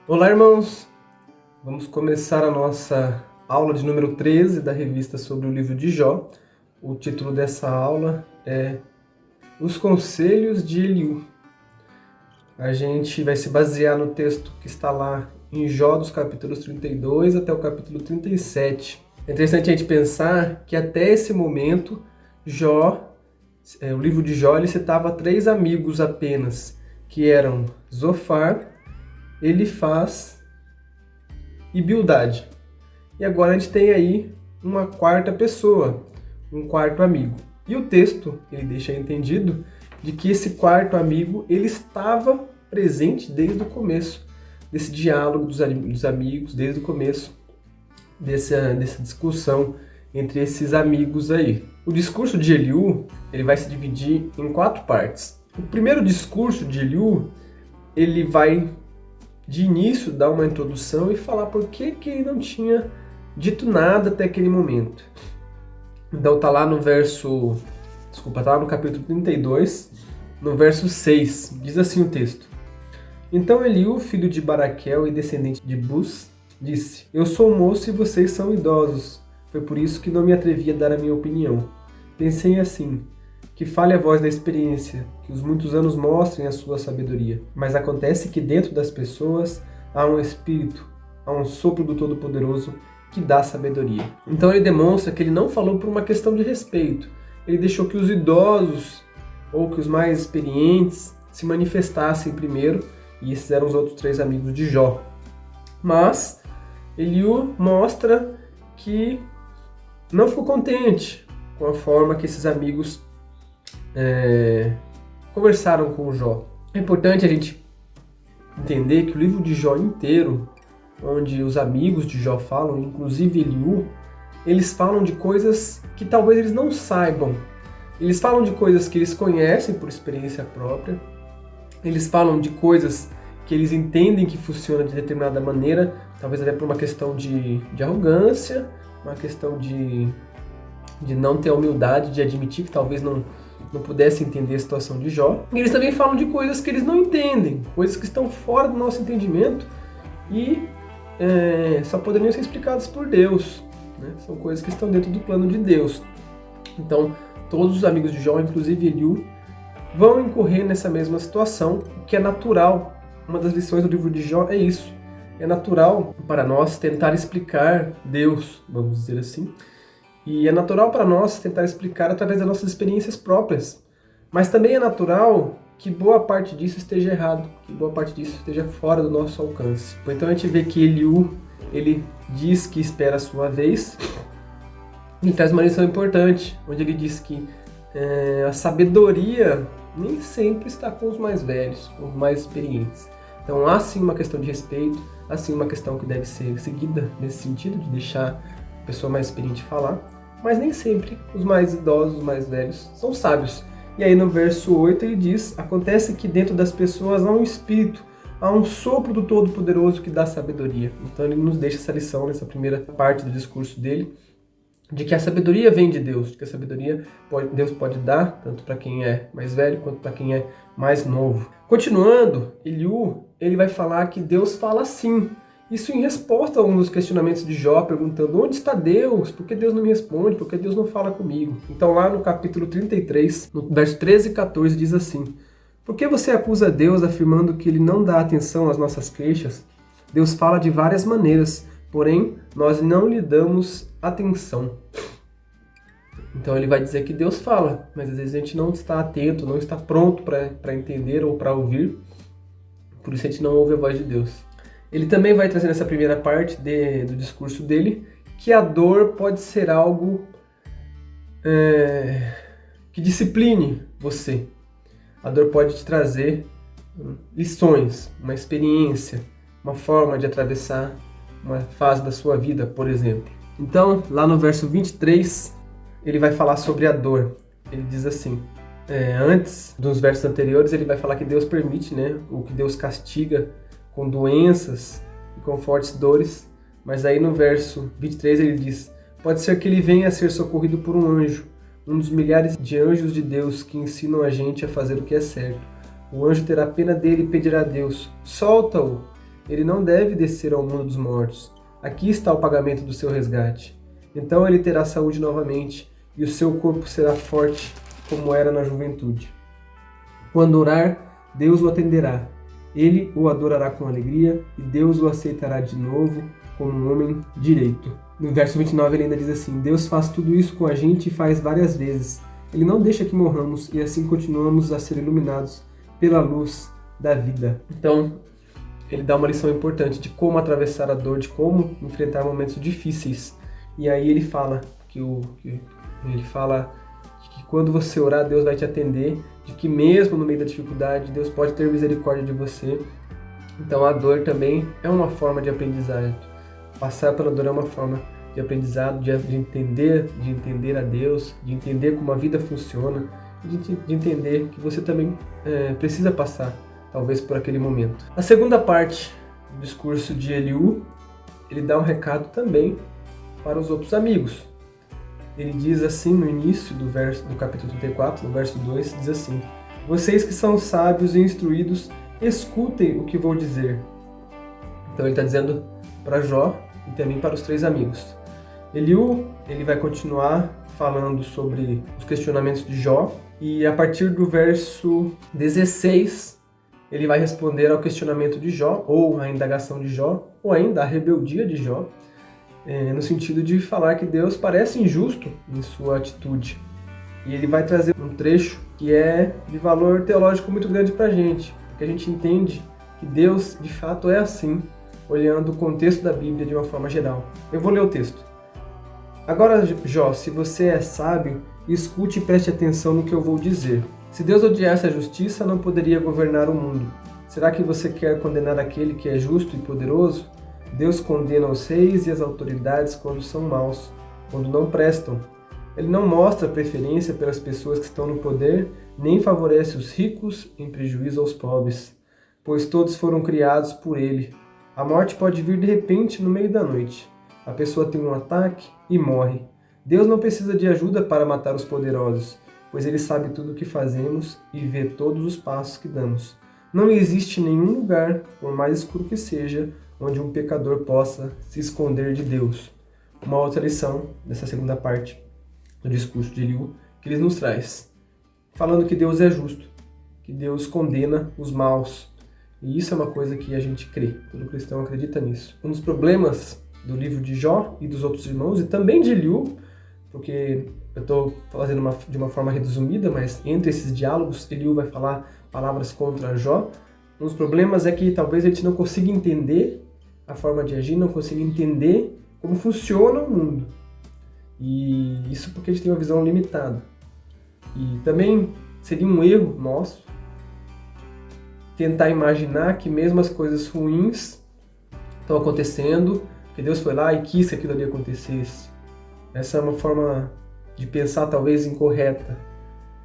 Olá, irmãos! Vamos começar a nossa aula de número 13 da revista sobre o livro de Jó. O título dessa aula é Os Conselhos de Eliú. A gente vai se basear no texto que está lá em Jó, dos capítulos 32 até o capítulo 37. É interessante a gente pensar que até esse momento, o livro de Jó, ele citava 3 amigos apenas, que eram Zofar, Elifaz e Bildade. E agora a gente tem aí uma quarta pessoa, um quarto amigo. E o texto, ele deixa entendido de que esse quarto amigo, ele estava presente desde o começo desse diálogo dos amigos, desde o começo dessa discussão entre esses amigos aí. O discurso de Eliú, ele vai se dividir em 4 partes. O primeiro discurso de Eliú, ele vai de início dar uma introdução e falar por que ele não tinha dito nada até aquele momento. Então tá lá no capítulo 32, no verso 6, diz assim o texto: Então Eliú, filho de Baraquel e descendente de Bus, disse: Eu sou moço e vocês são idosos. Foi por isso que não me atrevi a dar a minha opinião. Pensei assim: que fale a voz da experiência, que os muitos anos mostrem a sua sabedoria. Mas acontece que dentro das pessoas há um espírito, há um sopro do Todo-Poderoso que dá sabedoria. Então ele demonstra que ele não falou por uma questão de respeito. Ele deixou que os idosos ou que os mais experientes se manifestassem primeiro, e esses eram os outros 3 amigos de Jó. Mas Eliú mostra que não ficou contente com a forma que esses amigos conversaram com Jó. É importante a gente entender que o livro de Jó inteiro, onde os amigos de Jó falam, inclusive Eliú, eles falam de coisas que talvez eles não saibam. Eles falam de coisas que eles conhecem por experiência própria. Eles falam de coisas que eles entendem que funciona de determinada maneira, talvez até por uma questão de arrogância, uma questão de não ter a humildade de admitir que talvez não pudesse entender a situação de Jó. E eles também falam de coisas que eles não entendem, coisas que estão fora do nosso entendimento e só poderiam ser explicadas por Deus, né? São coisas que estão dentro do plano de Deus. Então, todos os amigos de Jó, inclusive Eliú, vão incorrer nessa mesma situação, o que é natural. Uma das lições do livro de Jó é isso. É natural para nós tentar explicar Deus, vamos dizer assim, e é natural para nós tentar explicar através das nossas experiências próprias. Mas também é natural que boa parte disso esteja errado, que boa parte disso esteja fora do nosso alcance. Então a gente vê que Eliú, ele diz que espera a sua vez. Ele traz uma lição importante, onde ele diz que a sabedoria nem sempre está com os mais velhos, com os mais experientes. Então há sim uma questão de respeito, há sim uma questão que deve ser seguida nesse sentido, de deixar a pessoa mais experiente falar, mas nem sempre os mais idosos, os mais velhos, são sábios. E aí no verso 8 ele diz: acontece que dentro das pessoas há um espírito, há um sopro do Todo-Poderoso que dá sabedoria. Então ele nos deixa essa lição nessa primeira parte do discurso dele, de que a sabedoria vem de Deus, de que a sabedoria Deus pode dar, tanto para quem é mais velho quanto para quem é mais novo. Continuando, Eliú, ele vai falar que Deus fala sim. Isso em resposta a um dos questionamentos de Jó, perguntando: onde está Deus? Por que Deus não me responde? Por que Deus não fala comigo? Então lá no capítulo 33, no verso 13 e 14, diz assim: por que você acusa Deus afirmando que ele não dá atenção às nossas queixas? Deus fala de várias maneiras, porém nós não lhe damos atenção. Então ele vai dizer que Deus fala, mas às vezes a gente não está atento, não está pronto para entender ou para ouvir, por isso a gente não ouve a voz de Deus. Ele também vai trazer nessa primeira parte do discurso dele que a dor pode ser algo que discipline você. A dor pode te trazer lições, uma experiência, uma forma de atravessar uma fase da sua vida, por exemplo. Então, lá no verso 23, ele vai falar sobre a dor. Ele diz assim, antes dos versos anteriores, ele vai falar que Deus permite, né, ou que Deus castiga com doenças e com fortes dores, mas aí no verso 23 ele diz: pode ser que ele venha a ser socorrido por um anjo, um dos milhares de anjos de Deus que ensinam a gente a fazer o que é certo. O anjo terá pena dele e pedirá a Deus: solta-o. ele não deve descer ao mundo dos mortos. Aqui está o pagamento do seu resgate. Então ele terá saúde novamente, e o seu corpo será forte, como era na juventude. Quando orar, Deus o atenderá. Ele o adorará com alegria, e Deus o aceitará de novo como um homem direito. No verso 29 ele ainda diz assim: Deus faz tudo isso com a gente e faz várias vezes. Ele não deixa que morramos, e assim continuamos a ser iluminados pela luz da vida. Então, ele dá uma lição importante de como atravessar a dor, de como enfrentar momentos difíceis. E aí ele fala que quando você orar, Deus vai te atender, de que mesmo no meio da dificuldade, Deus pode ter misericórdia de você. Então a dor também é uma forma de aprendizagem. Passar pela dor é uma forma de aprendizado, de entender a Deus, de entender como a vida funciona, de entender que você também precisa passar, talvez, por aquele momento. A segunda parte do discurso de Eliú, ele dá um recado também para os outros amigos. Ele diz assim no início do capítulo 34, no verso 2, diz assim: Vocês que são sábios e instruídos, escutem o que vou dizer. Então ele está dizendo para Jó e também para os 3 amigos. Eliú, ele vai continuar falando sobre os questionamentos de Jó, e a partir do verso 16, ele vai responder ao questionamento de Jó, ou à indagação de Jó, ou ainda à rebeldia de Jó, no sentido de falar que Deus parece injusto em sua atitude. E ele vai trazer um trecho que é de valor teológico muito grande para a gente, porque a gente entende que Deus, de fato, é assim, olhando o contexto da Bíblia de uma forma geral. Eu vou ler o texto. Agora, Jó, se você é sábio, escute e preste atenção no que eu vou dizer. Se Deus odiasse a justiça, não poderia governar o mundo. Será que você quer condenar aquele que é justo e poderoso? Deus condena os reis e as autoridades quando são maus, quando não prestam. Ele não mostra preferência pelas pessoas que estão no poder, nem favorece os ricos em prejuízo aos pobres, pois todos foram criados por ele. A morte pode vir de repente no meio da noite. A pessoa tem um ataque e morre. Deus não precisa de ajuda para matar os poderosos, pois ele sabe tudo o que fazemos e vê todos os passos que damos. Não existe nenhum lugar, por mais escuro que seja, onde um pecador possa se esconder de Deus. Uma outra lição dessa segunda parte do discurso de Eliú que ele nos traz, falando que Deus é justo, que Deus condena os maus. E isso é uma coisa que a gente crê, todo cristão acredita nisso. Um dos problemas do livro de Jó e dos outros irmãos, e também de Eliú, porque eu estou fazendo de uma forma resumida, mas entre esses diálogos, Eliú vai falar palavras contra Jó. Um dos problemas é que talvez a gente não consiga entender a forma de agir, não consiga entender como funciona o mundo. E isso porque a gente tem uma visão limitada. E também seria um erro nosso tentar imaginar que mesmo as coisas ruins estão acontecendo, que Deus foi lá e quis que aquilo ali acontecesse. Essa é uma forma de pensar talvez incorreta.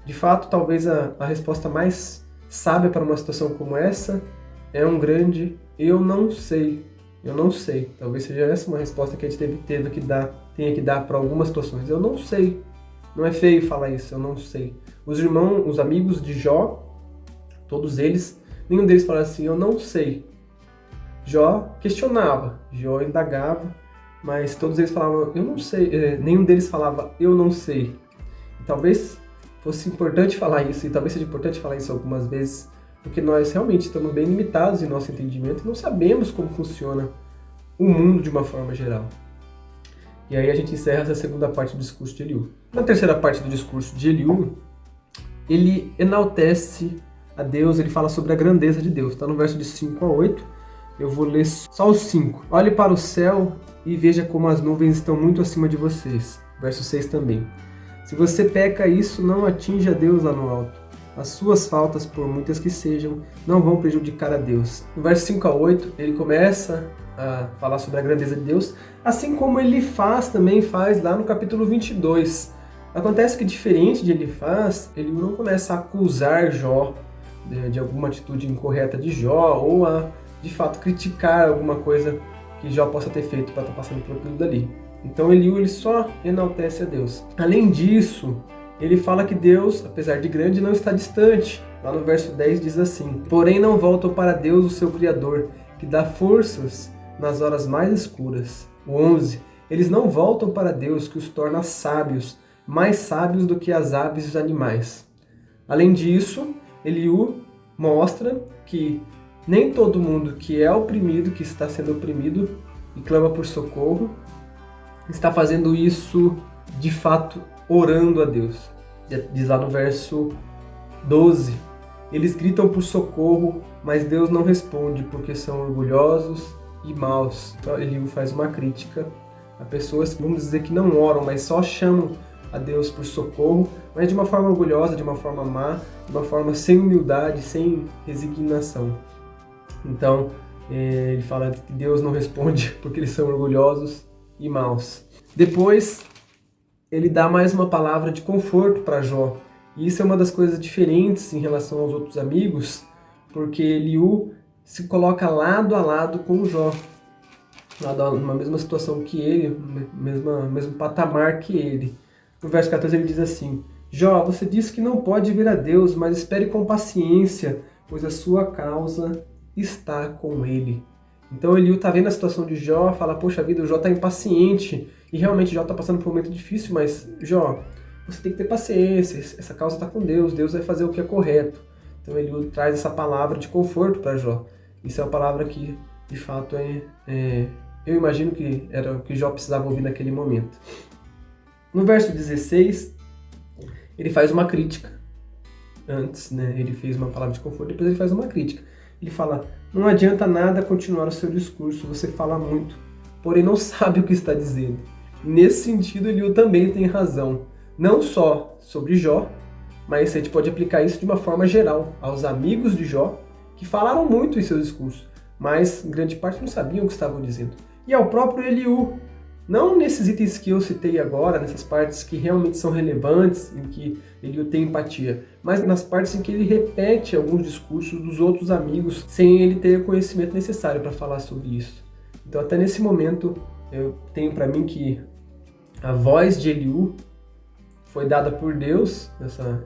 De fato, talvez a resposta mais sábia para uma situação como essa é um grande eu não sei. Eu não sei. Talvez seja essa uma resposta que a gente tenha que dar para algumas situações. Eu não sei. Não é feio falar isso, eu não sei. Os amigos de Jó, todos eles, nenhum deles falava assim, eu não sei. Jó questionava, Jó indagava, mas todos eles falavam, eu não sei. Nenhum deles falava, eu não sei. E talvez fosse importante falar isso, e talvez seja importante falar isso algumas vezes, porque nós realmente estamos bem limitados em nosso entendimento e não sabemos como funciona o mundo de uma forma geral. E aí a gente encerra essa segunda parte do discurso de Eliú. Na terceira parte do discurso de Eliú, ele enaltece a Deus, ele fala sobre a grandeza de Deus. Está no verso de 5 a 8, eu vou ler só os 5. Olhe para o céu e veja como as nuvens estão muito acima de vocês. Verso 6 também. Se você peca, isso não atinge a Deus lá no alto. As suas faltas, por muitas que sejam, não vão prejudicar a Deus. No verso 5 a 8, ele começa a falar sobre a grandeza de Deus, assim como ele também faz lá no capítulo 22. Acontece que, diferente de Elifaz, ele não começa a acusar Jó de alguma atitude incorreta de Jó, ou a, de fato, criticar alguma coisa que Jó possa ter feito para estar passando por aquilo dali. Então Eliú, ele só enaltece a Deus. Além disso, ele fala que Deus, apesar de grande, não está distante. Lá no verso 10 diz assim: Porém não voltam para Deus, o seu Criador. que dá forças nas horas mais escuras. O 11. Eles não voltam para Deus, que os torna sábios, mais sábios do que as aves e os animais. Além disso, Eliú mostra que nem todo mundo que é oprimido, que está sendo oprimido e clama por socorro, está fazendo isso de fato orando a Deus. Diz lá no verso 12, eles gritam por socorro, mas Deus não responde porque são orgulhosos e maus. Então, Eliú faz uma crítica a pessoas que, vamos dizer, que não oram, mas só chamam a Deus por socorro, mas de uma forma orgulhosa, de uma forma má, de uma forma sem humildade, sem resignação. Então, ele fala que Deus não responde porque eles são orgulhosos e maus. Depois, ele dá mais uma palavra de conforto para Jó. E isso é uma das coisas diferentes em relação aos outros amigos, porque Eliú se coloca lado a lado com Jó, numa mesma situação que ele, mesmo patamar que ele. No verso 14 ele diz assim: Jó, você disse que não pode ver a Deus, mas espere com paciência, pois a sua causa está com ele. Então Eliú está vendo a situação de Jó, fala, poxa vida, o Jó está impaciente, e realmente Jó está passando por um momento difícil, mas Jó, você tem que ter paciência, essa causa está com Deus, Deus vai fazer o que é correto. Então Eliú traz essa palavra de conforto para Jó. Isso é uma palavra que, de fato, eu imagino que era o que Jó precisava ouvir naquele momento. No verso 16, ele faz uma crítica. Antes, ele fez uma palavra de conforto, depois ele faz uma crítica. Ele fala, não adianta nada continuar o seu discurso, você fala muito, porém não sabe o que está dizendo. Nesse sentido, Eliú também tem razão. Não só sobre Jó, mas a gente pode aplicar isso de uma forma geral aos amigos de Jó, que falaram muito em seu discurso, mas em grande parte não sabiam o que estavam dizendo. E ao próprio Eliú, não nesses itens que eu citei agora, nessas partes que realmente são relevantes, em que Eliú tem empatia, mas nas partes em que ele repete alguns discursos dos outros amigos, sem ele ter o conhecimento necessário para falar sobre isso. Então até nesse momento, eu tenho para mim que a voz de Eliú foi dada por Deus,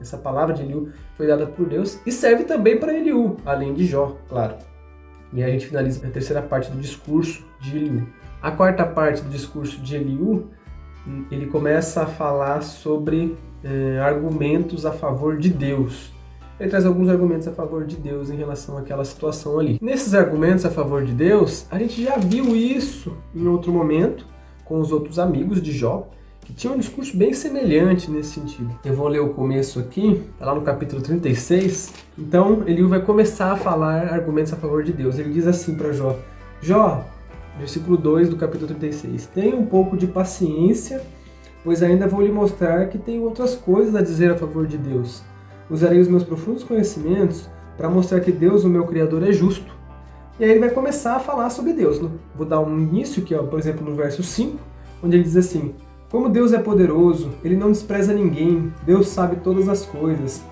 essa palavra de Eliú foi dada por Deus, e serve também para Eliú, além de Jó, claro. E aí a gente finaliza a terceira parte do discurso de Eliú. A quarta parte do discurso de Eliú, ele começa a falar sobre argumentos a favor de Deus. Ele traz alguns argumentos a favor de Deus em relação àquela situação ali. Nesses argumentos a favor de Deus, a gente já viu isso em outro momento, com os outros amigos de Jó, que tinham um discurso bem semelhante nesse sentido. Eu vou ler o começo aqui, tá lá no capítulo 36. Então, Eliú vai começar a falar argumentos a favor de Deus. Ele diz assim para Jó, Jó, versículo 2 do capítulo 36, tenha um pouco de paciência, pois ainda vou lhe mostrar que tenho outras coisas a dizer a favor de Deus. Usarei os meus profundos conhecimentos para mostrar que Deus, o meu Criador, é justo. E aí ele vai começar a falar sobre Deus. Vou dar um início, que é, por exemplo, no verso 5, onde ele diz assim, como Deus é poderoso, ele não despreza ninguém, Deus sabe todas as coisas.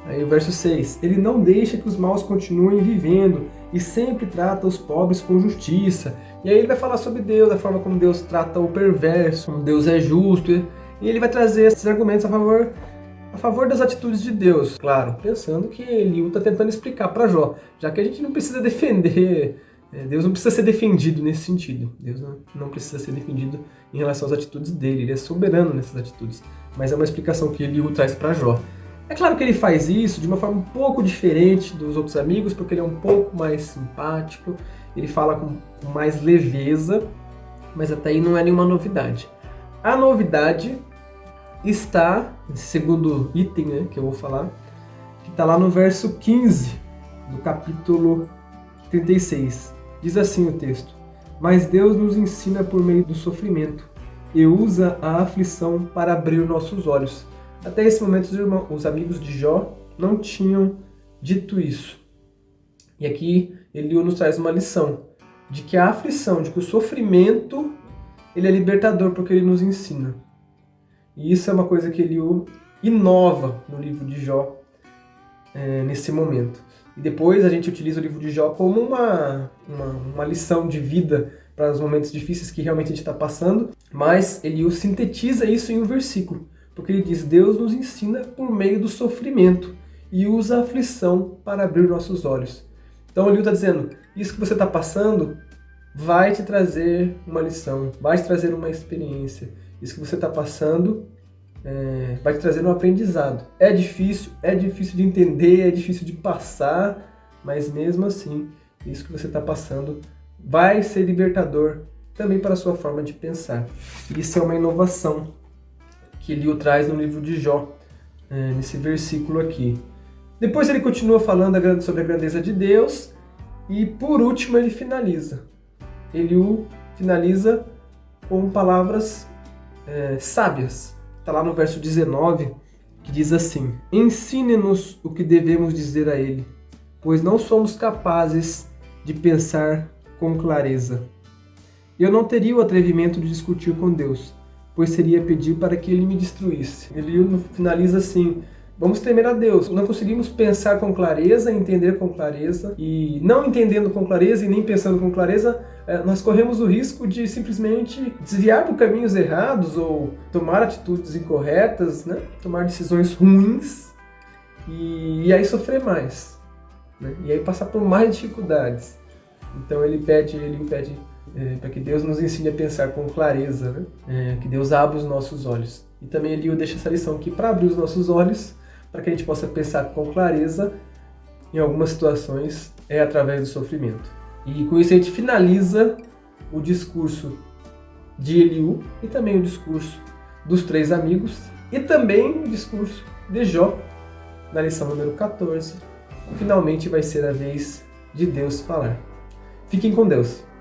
Aí o verso 6, ele não deixa que os maus continuem vivendo e sempre trata os pobres com justiça. E aí ele vai falar sobre Deus, da forma como Deus trata o perverso, como Deus é justo. E ele vai trazer esses argumentos a favor das atitudes de Deus. Claro, pensando que Eliú está tentando explicar para Jó, já que a gente não precisa defender, Deus não precisa ser defendido nesse sentido. Deus não precisa ser defendido em relação às atitudes dele, ele é soberano nessas atitudes. Mas é uma explicação que Eliú traz para Jó. É claro que ele faz isso de uma forma um pouco diferente dos outros amigos, porque ele é um pouco mais simpático, ele fala com mais leveza, mas até aí não é nenhuma novidade. A novidade está, nesse segundo item que eu vou falar, que está lá no verso 15 do capítulo 36. Diz assim o texto, mas Deus nos ensina por meio do sofrimento e usa a aflição para abrir nossos olhos. Até esse momento, os amigos de Jó não tinham dito isso. E aqui Eliú nos traz uma lição de que a aflição, de que o sofrimento, ele é libertador porque ele nos ensina. E isso é uma coisa que Eliú inova no livro de Jó nesse momento. E depois a gente utiliza o livro de Jó como uma lição de vida para os momentos difíceis que realmente a gente está passando, mas Eliú sintetiza isso em um versículo, porque ele diz, Deus nos ensina por meio do sofrimento e usa a aflição para abrir nossos olhos. Então Eliú está dizendo, isso que você está passando vai te trazer uma lição, vai te trazer uma experiência. Isso que você está passando vai te trazer um aprendizado. É difícil de entender, é difícil de passar, mas mesmo assim, isso que você está passando vai ser libertador também para a sua forma de pensar. Isso é uma inovação que Eliú traz no livro de Jó, nesse versículo aqui. Depois ele continua falando sobre a grandeza de Deus e por último ele finaliza. Eliú finaliza com palavras sábias. Está lá no verso 19, que diz assim: ensine-nos o que devemos dizer a ele, pois não somos capazes de pensar com clareza. Eu não teria o atrevimento de discutir com Deus, pois seria pedir para que ele me destruísse. Ele finaliza assim: vamos temer a Deus. Não conseguimos pensar com clareza, entender com clareza, e não entendendo com clareza e nem pensando com clareza, nós corremos o risco de simplesmente desviar por caminhos errados ou tomar atitudes incorretas, né? Tomar decisões ruins e aí sofrer mais, né? E aí passar por mais dificuldades. Então ele pede para que Deus nos ensine a pensar com clareza, né? Que Deus abra os nossos olhos. E também Eliú deixa essa lição aqui para abrir os nossos olhos, para que a gente possa pensar com clareza em algumas situações através do sofrimento. E com isso a gente finaliza o discurso de Eliú e também o discurso dos 3 amigos e também o discurso de Jó na lição número 14. Finalmente vai ser a vez de Deus falar. Fiquem com Deus.